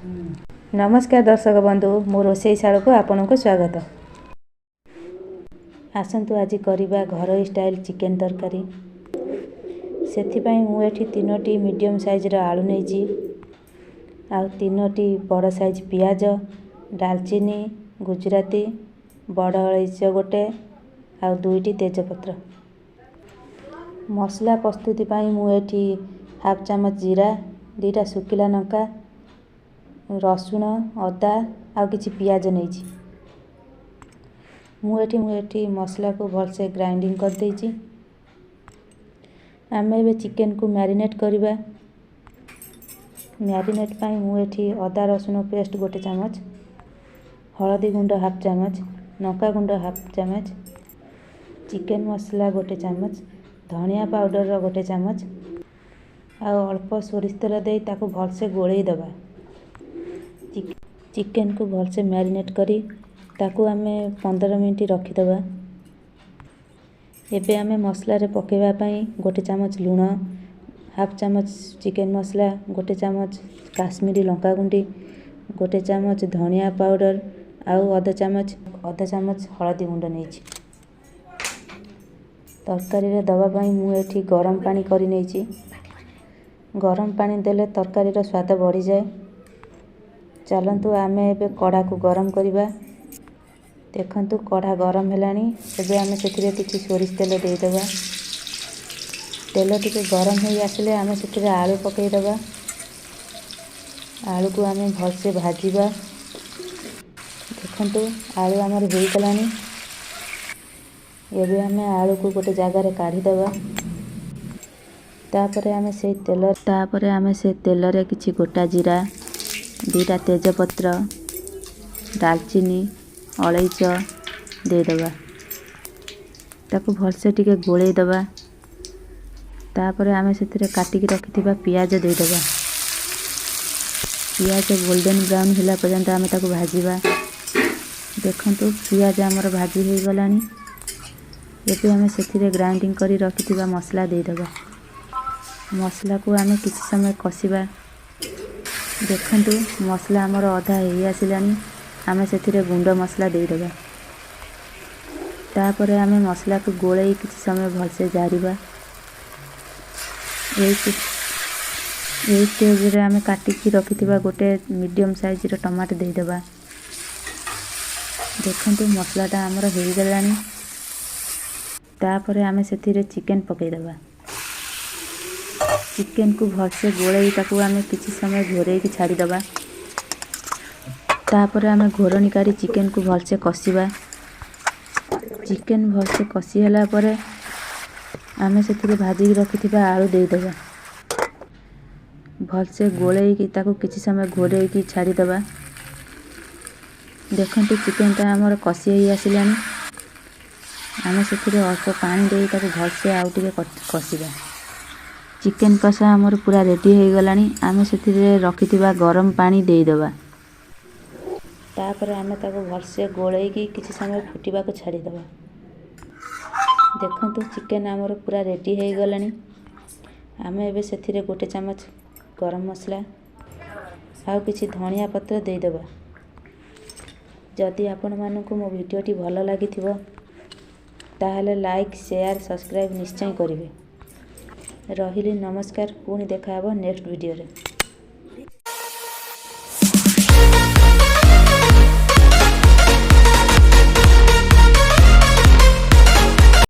नमस्कार दर्शक बंधु मो रोषेई शाला को आपण को स्वागत। आसतु आज करिबा घर स्टाइल चिकेन तरकारी। सेथिपाई मु एठी 3टी मीडियम साइज रो आलू नेची आ 3टी बड़ साइज पियाज, दालचीनी, गुजराती, बड़ इलायची गोटे आ 2टी तेजपत्र। मसला प्रस्तुति पाई मु एठी हाफ चामच जीरा, 2टा सुखिला लंका, रसुण, अदा आ किछि पियाज नेची। मु एठी मसला को भलसे ग्राइंडिंग कर देछि। आमे एबे चिकेन को मैरिनेट करिबा। मैरिनेट पाई मु एठी अदा रसुण पेस्ट 1 चामच, हळदी गुंड हाफ चामच, लंका गुंड हाफ चामच, चिकेन मसला 1 चामच, धनिया पाउडर 1 चामच आ अल्प सोरिष तेल दे ताको भलसे गोळेई दबा। चिकेन को भलसे मैरिनेट करी ताको आमे 15 मिनिट रखी दबा। एबे आमे मसला रे पकेबा पई 1 चामच लूण, हाफ चामच चिकेन मसला, 1 चामच काश्मीरी लंका गुंडी, 1 चामच धनिया पाउडर आउ आधा चामच हळदी गुंड नेछि। तरकारी रे दबा पई मु एठी गरम पानी करी नेछि। गरम पानी देले तरकारी रो स्वाद बढ़ी जाए। चलंतु आमे एबे कड़ा को गरम करिबा। देखंतु कड़ा गरम हेलानी। एबे आमे सेथिरे किछि सोरिष तेल देई देबा। तेल टिके गरम होई आसले आमे सेथिरे आलू पकेई देबा। आलू को आमे भलसे भाजीबा। देखंतु आलू हमर होई गलानी। एबे आमे आलू को गोटे जगह रे काढी देबा। तापरे आमे से तेल रे किछि गोटा जीरा, 2टा तेजपत्र, दालचीनी, अलैच दे देबा। ताको भलसे टिके गोळेई देबा। तापरे आमे सेथिरे काटिकी रखिथिबा पियाज दे देबा। पियाज गोल्डन ब्राउन होला पर्यंत आमे ताको भाजीबा। देखंतु पियाज हमर भाजी होई गलानी। एबे आमे सेथिरे ग्राइंडिंग करी रखिथिबा मसला दे देबा। मसला को आमे किछि समय कसिबा। देखंतु मसला हमर आधा हेई आसिलानी। आमे सेथिरे गुंड मसला दे देबा। तापरे आमे मसला को गोळेई किछि समय भलसे जारिबा। एई स्टेज रे आमे काटिकी रखिथिबा गोटे मीडियम साइज रो टमाटो दे देबा। देखंतु मसलाटा हमर हेई गलानी। तापरे आमे सेथिरे चिकेन पकेई देबा। चिकेन को भलसे गोळेई ताको आमे किछि समय घोरेई की छाडी देबा। तापरे आमे घोरणी काढी चिकेन को भलसे कसिबा। चिकेन भलसे कसी होला परे आमे सेथिरे भाजी रखिथिबा आलू दे देबा। भलसे गोळेई की ताको किछि समय घोरेई की छाडी देबा। देखंतु चिकेन ता हमर कसी हेई आसिलानी। आमे सेथिरे अल्प पानी देई ताको भलसे आउ टिके कसिबा। चिकेन कषा हमर पूरा रेडी हो गलानी। आमे सेथिरे रखिथिबा गरम पानी देई देबा। तापर आमे ताको भलसे गोळेई की किछि समय फुटिबा को छाडी देबा। देखंतु चिकेन हमर पूरा रेडी हो गलानी। आमे एबे सेथिरे 1 चामच गरम मसला आ किछि धनिया पत्र देई देबा। जदि आपण मानकु मो भिडियोटी भलो लागिथिबो ताहले लाइक, शेयर, सब्सक्राइब निश्चय करिवे। रहिली नमस्कार। पुणी देखा हबो नेक्स्ट वीडियो रे।